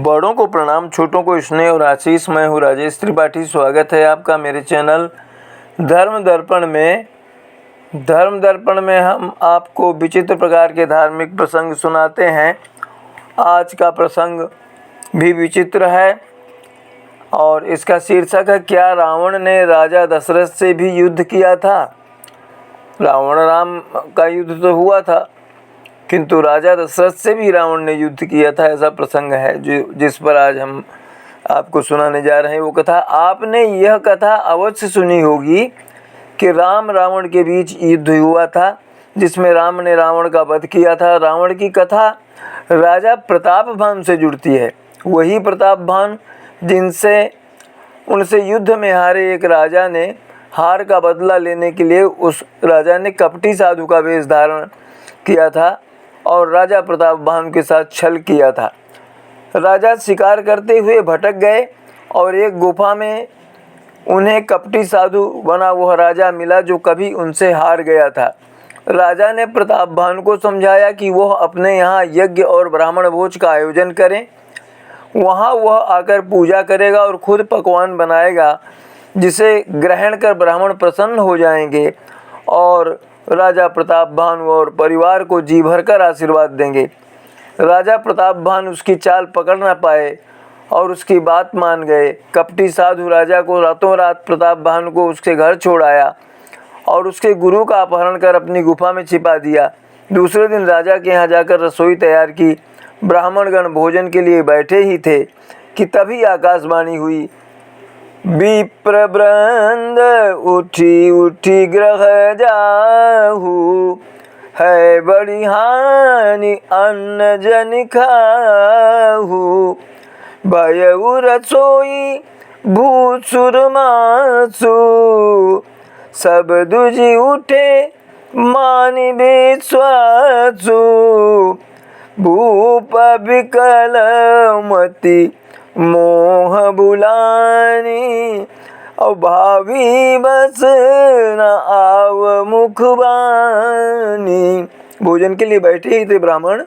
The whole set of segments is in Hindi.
बड़ों को प्रणाम, छोटों को स्नेह और आशीष। मैं हूँ राजेश त्रिपाठी। स्वागत है आपका मेरे चैनल धर्म दर्पण में हम आपको विचित्र प्रकार के धार्मिक प्रसंग सुनाते हैं। आज का प्रसंग भी विचित्र है और इसका शीर्षक है, क्या रावण ने राजा दशरथ से भी युद्ध किया था। रावण राम का युद्ध तो हुआ था, किंतु राजा दशरथ से भी रावण ने युद्ध किया था। ऐसा प्रसंग है जिस पर आज हम आपको सुनाने जा रहे हैं। वो कथा आपने यह कथा अवश्य सुनी होगी कि राम रावण के बीच युद्ध हुआ था, जिसमें राम ने रावण का वध किया था। रावण की कथा राजा प्रतापभान से जुड़ती है। वही प्रतापभान जिनसे उनसे युद्ध में हारे एक राजा ने हार का बदला लेने के लिए उस राजा ने कपटी साधु का वेश धारण किया था और राजा प्रतापभान के साथ छल किया था। राजा शिकार करते हुए भटक गए और एक गुफा में उन्हें कपटी साधु बना वह राजा मिला जो कभी उनसे हार गया था। राजा ने प्रतापभान को समझाया कि वह अपने यहाँ यज्ञ और ब्राह्मण भोज का आयोजन करें। वहाँ वह आकर पूजा करेगा और खुद पकवान बनाएगा, जिसे ग्रहण कर ब्राह्मण प्रसन्न हो जाएंगे और राजा प्रतापभान और परिवार को जी भरकर आशीर्वाद देंगे। राजा प्रतापभान उसकी चाल पकड़ न पाए और उसकी बात मान गए। कपटी साधु राजा को रातों रात प्रतापभान को उसके घर छोड़ आया और उसके गुरु का अपहरण कर अपनी गुफा में छिपा दिया। दूसरे दिन राजा के यहाँ जाकर रसोई तैयार की। ब्राह्मणगण भोजन के लिए बैठे ही थे कि तभी आकाशवाणी हुई, विप्रवृंद उठी उठी ग्रह जाहू, है बड़ी हानि अन्न जन खाहू, भयउ रसोई भूसुर मासु, सब दुजी उठे मानि विश्वासु, भूप विकल मति मोह बुलानी, और भावी बस न आव मुखबानी। भोजन के लिए बैठे ही थे ब्राह्मण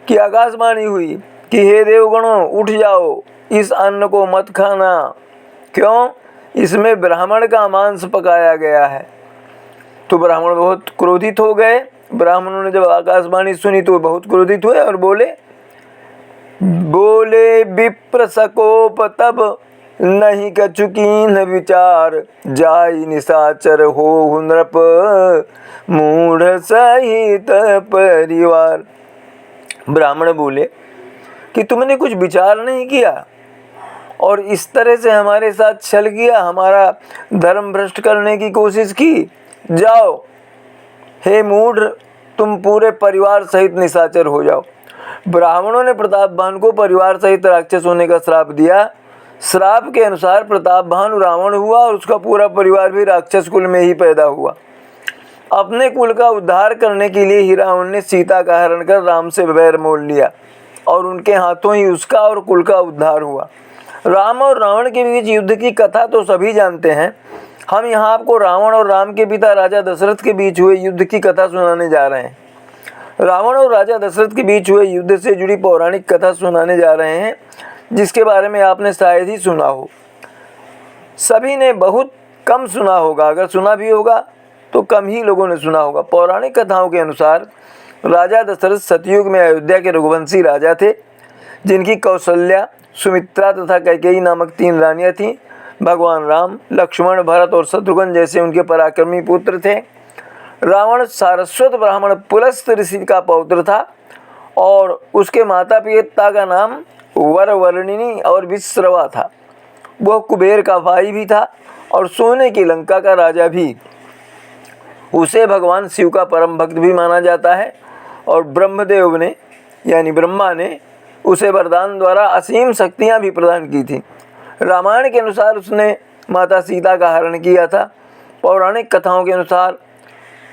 की आकाशवाणी हुई कि हे देवगणों, उठ जाओ, इस अन्न को मत खाना। क्यों? इसमें ब्राह्मण का मांस पकाया गया है। तो ब्राह्मण बहुत क्रोधित हो गए। ब्राह्मणों ने जब आकाशवाणी सुनी तो बहुत क्रोधित हुए और बोले विप्र सकोप तब नहीं कछुकीन विचार, जाई निशाचर हो नृप मूढ़ सहित परिवार। ब्राह्मण बोले कि तुमने कुछ विचार नहीं किया और इस तरह से हमारे साथ छल किया, हमारा धर्म भ्रष्ट करने की कोशिश की। जाओ, हे मूढ़, तुम पूरे परिवार सहित निशाचर हो जाओ। ब्राह्मणों ने प्रतापभान को परिवार सहित राक्षस होने का श्राप दिया। श्राप के अनुसार प्रतापभान रावण हुआ और उसका पूरा परिवार भी राक्षस कुल में ही पैदा हुआ। अपने कुल का उद्धार करने के लिए ही रावण ने सीता का हरण कर राम से वैर मोल लिया और उनके हाथों ही उसका और कुल का उद्धार हुआ। राम और रावण के बीच युद्ध की कथा तो सभी जानते हैं। हम यहाँ आपको रावण और राम के पिता राजा दशरथ के बीच हुए युद्ध की कथा सुनाने जा रहे हैं। रावण और राजा दशरथ के बीच हुए युद्ध से जुड़ी पौराणिक कथा सुनाने जा रहे हैं, जिसके बारे में आपने शायद ही सुना हो। सभी ने बहुत कम सुना होगा, अगर सुना भी होगा तो कम ही लोगों ने सुना होगा। पौराणिक कथाओं के अनुसार राजा दशरथ सतयुग में अयोध्या के रघुवंशी राजा थे, जिनकी कौशल्या, सुमित्रा तथा कैकेयी नामक 3 रानियां थीं। भगवान राम, लक्ष्मण, भरत और शत्रुघ्न जैसे उनके पराक्रमी पुत्र थे। रावण सारस्वत ब्राह्मण पुलस्त ऋषि का पौत्र था और उसके माता पिता का नाम वरवर्णिनी और विश्रवा था। वह कुबेर का भाई भी था और सोने की लंका का राजा भी। उसे भगवान शिव का परम भक्त भी माना जाता है और ब्रह्मदेव ने यानी ब्रह्मा ने उसे वरदान द्वारा असीम शक्तियां भी प्रदान की थी। रामायण के अनुसार उसने माता सीता का हरण किया था। पौराणिक कथाओं के अनुसार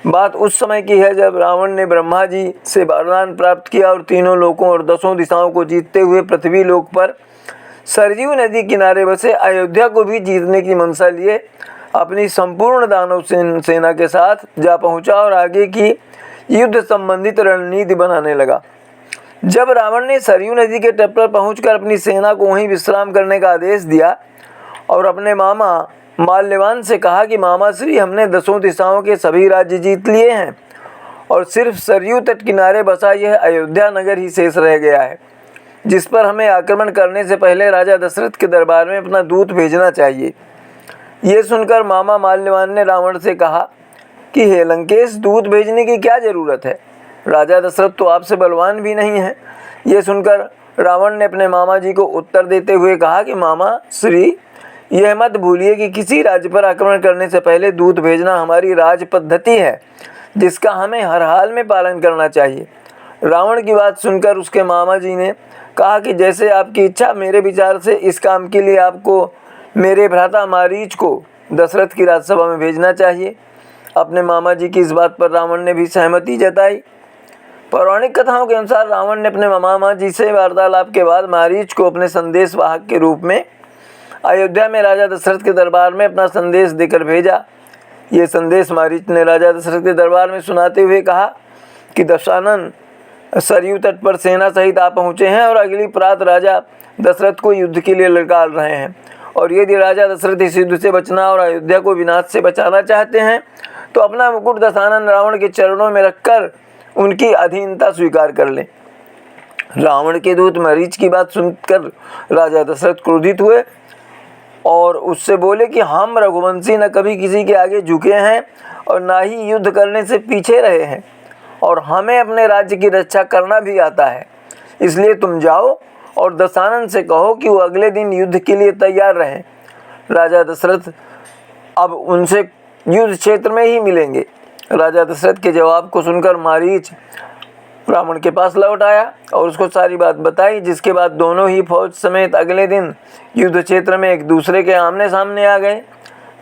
बात उस समय की है जब रावण ने ब्रह्मा जी से वरदान प्राप्त किया और तीनों लोकों और 10 दिशाओं को जीतते हुए पृथ्वी लोक पर सरयू नदी किनारे बसे अयोध्या को भी जीतने की मंशा लिए अपनी संपूर्ण दानव सेना के साथ जा पहुंचा और आगे की युद्ध संबंधित रणनीति बनाने लगा। जब रावण ने सरयू नदी के तट पर पहुंचकर अपनी सेना को वहीं विश्राम करने का आदेश दिया और अपने मामा माल्यवान से कहा कि मामा श्री, हमने 10 दिशाओं के सभी राज्य जीत लिए हैं और सिर्फ सरयू तट किनारे बसा यह अयोध्या नगर ही शेष रह गया है, जिस पर हमें आक्रमण करने से पहले राजा दशरथ के दरबार में अपना दूत भेजना चाहिए। ये सुनकर मामा माल्यवान ने रावण से कहा कि हे लंकेश, दूत भेजने की क्या ज़रूरत है? राजा दशरथ तो आपसे बलवान भी नहीं है। ये सुनकर रावण ने अपने मामा जी को उत्तर देते हुए कहा कि मामा श्री, यह मत भूलिए कि किसी राज्य पर आक्रमण करने से पहले दूत भेजना हमारी राज पद्धति है, जिसका हमें हर हाल में पालन करना चाहिए। रावण की बात सुनकर उसके मामा जी ने कहा कि जैसे आपकी इच्छा, मेरे विचार से इस काम के लिए आपको मेरे भ्राता मारीच को दशरथ की राजसभा में भेजना चाहिए। अपने मामा जी की इस बात पर रावण ने भी सहमति जताई। पौराणिक कथाओं के अनुसार रावण ने अपने मामा जी से वार्तालाप के बाद मारीच को अपने संदेश वाहक के रूप में अयोध्या में राजा दशरथ के दरबार में अपना संदेश देकर भेजा। ये संदेश मारीच ने राजा दशरथ के दरबार में सुनाते हुए कहा कि दशानन सरयू तट पर सेना सहित आ पहुँचे हैं और अगली प्रात राजा दशरथ को युद्ध के लिए ललकार रहे हैं, और यदि राजा दशरथ इस युद्ध से बचना और अयोध्या को विनाश से बचाना चाहते हैं तो अपना मुकुट दशानन रावण के चरणों में रखकर उनकी अधीनता स्वीकार कर लें। रावण के दूत मारीच की बात सुनकर राजा दशरथ क्रोधित हुए और उससे बोले कि हम रघुवंशी न कभी किसी के आगे झुके हैं और ना ही युद्ध करने से पीछे रहे हैं, और हमें अपने राज्य की रक्षा करना भी आता है। इसलिए तुम जाओ और दशानन से कहो कि वो अगले दिन युद्ध के लिए तैयार रहें। राजा दशरथ अब उनसे युद्ध क्षेत्र में ही मिलेंगे। राजा दशरथ के जवाब को सुनकर मारीच रावण के पास लौट आया और उसको सारी बात बताई, जिसके बाद दोनों ही फौज समेत अगले दिन युद्ध क्षेत्र में एक दूसरे के आमने सामने आ गए।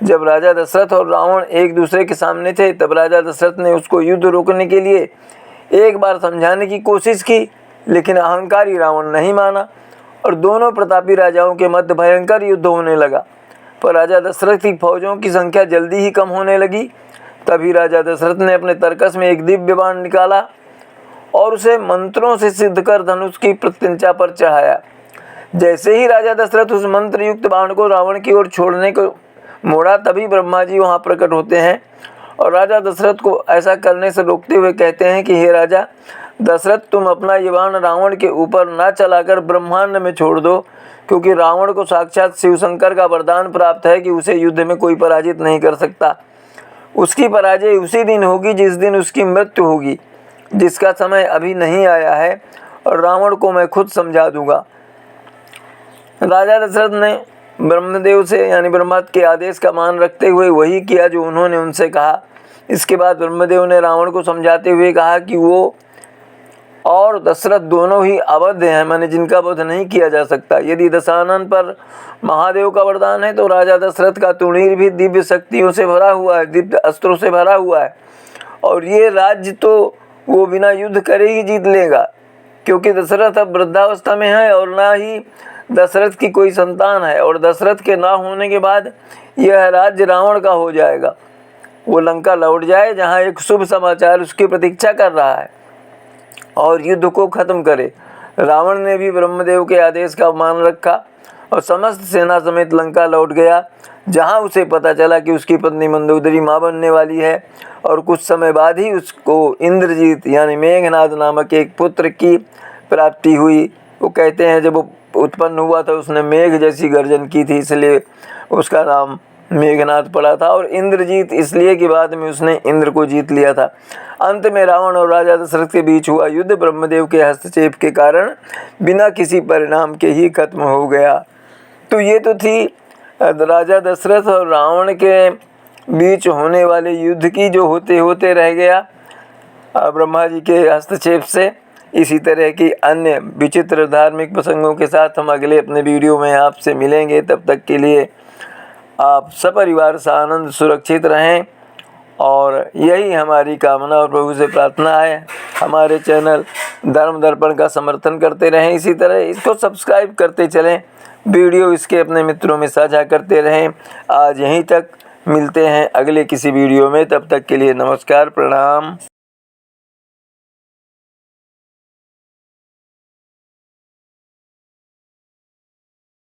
जब राजा दशरथ और रावण एक दूसरे के सामने थे तब राजा दशरथ ने उसको युद्ध रोकने के लिए एक बार समझाने की कोशिश की, लेकिन अहंकारी रावण नहीं माना और दोनों प्रतापी राजाओं के मध्य भयंकर युद्ध होने लगा। पर राजा दशरथ की फौजों की संख्या जल्दी ही कम होने लगी। तभी राजा दशरथ ने अपने तरकस में एक दिव्य बाण निकाला और उसे मंत्रों से सिद्ध कर धनुष की प्रत्यंचा पर चढ़ाया। जैसे ही राजा दशरथ उस मंत्र युक्त बाण को रावण की ओर छोड़ने को मोड़ा, तभी ब्रह्मा जी वहाँ प्रकट होते हैं और राजा दशरथ को ऐसा करने से रोकते हुए कहते हैं कि हे राजा दशरथ, तुम अपना ये बाण रावण के ऊपर ना चलाकर ब्रह्मांड में छोड़ दो, क्योंकि रावण को साक्षात शिवशंकर का वरदान प्राप्त है कि उसे युद्ध में कोई पराजित नहीं कर सकता। उसकी पराजय उसी दिन होगी जिस दिन उसकी मृत्यु होगी, जिसका समय अभी नहीं आया है, और रावण को मैं खुद समझा दूंगा। राजा दशरथ ने ब्रह्मदेव से यानी ब्रह्मा के आदेश का मान रखते हुए वही किया जो उन्होंने उनसे कहा। इसके बाद ब्रह्मदेव ने रावण को समझाते हुए कहा कि वो और दशरथ दोनों ही अवध हैं, माने जिनका वध नहीं किया जा सकता। यदि दशानन पर महादेव का वरदान है तो राजा दशरथ का तुणीर भी दिव्य शक्तियों से भरा हुआ है, दिव्य अस्त्रों से भरा हुआ है, और ये राज्य तो वो बिना युद्ध करे ही जीत लेगा, क्योंकि दशरथ अब वृद्धावस्था में है और ना ही दशरथ की कोई संतान है, और दशरथ के ना होने के बाद यह राज्य रावण का हो जाएगा। वो लंका लौट जाए जहाँ एक शुभ समाचार उसकी प्रतीक्षा कर रहा है और युद्ध को खत्म करे। रावण ने भी ब्रह्मदेव के आदेश का मान रखा और समस्त सेना समेत लंका लौट गया, जहां उसे पता चला कि उसकी पत्नी मंदोदरी मां बनने वाली है, और कुछ समय बाद ही उसको इंद्रजीत यानी मेघनाद नामक एक पुत्र की प्राप्ति हुई। वो कहते हैं जब वो उत्पन्न हुआ था उसने मेघ जैसी गर्जन की थी, इसलिए उसका नाम मेघनाद पड़ा था, और इंद्रजीत इसलिए कि बाद में उसने इंद्र को जीत लिया था। अंत में रावण और राजा दशरथ के बीच हुआ युद्ध ब्रह्मदेव के हस्तक्षेप के कारण बिना किसी परिणाम के ही खत्म हो गया। तो ये तो थी राजा दशरथ और रावण के बीच होने वाले युद्ध की, जो होते होते रह गया ब्रह्मा जी के हस्तक्षेप से। इसी तरह की अन्य विचित्र धार्मिक प्रसंगों के साथ हम अगले अपने वीडियो में आपसे मिलेंगे। तब तक के लिए आप सपरिवार सानंद सुरक्षित रहें, और यही हमारी कामना और प्रभु से प्रार्थना है। हमारे चैनल धर्म दर्पण का समर्थन करते रहें, इसी तरह इसको सब्सक्राइब करते चलें, वीडियो इसके अपने मित्रों में साझा करते रहें। आज यहीं तक, मिलते हैं अगले किसी वीडियो में, तब तक के लिए नमस्कार, प्रणाम।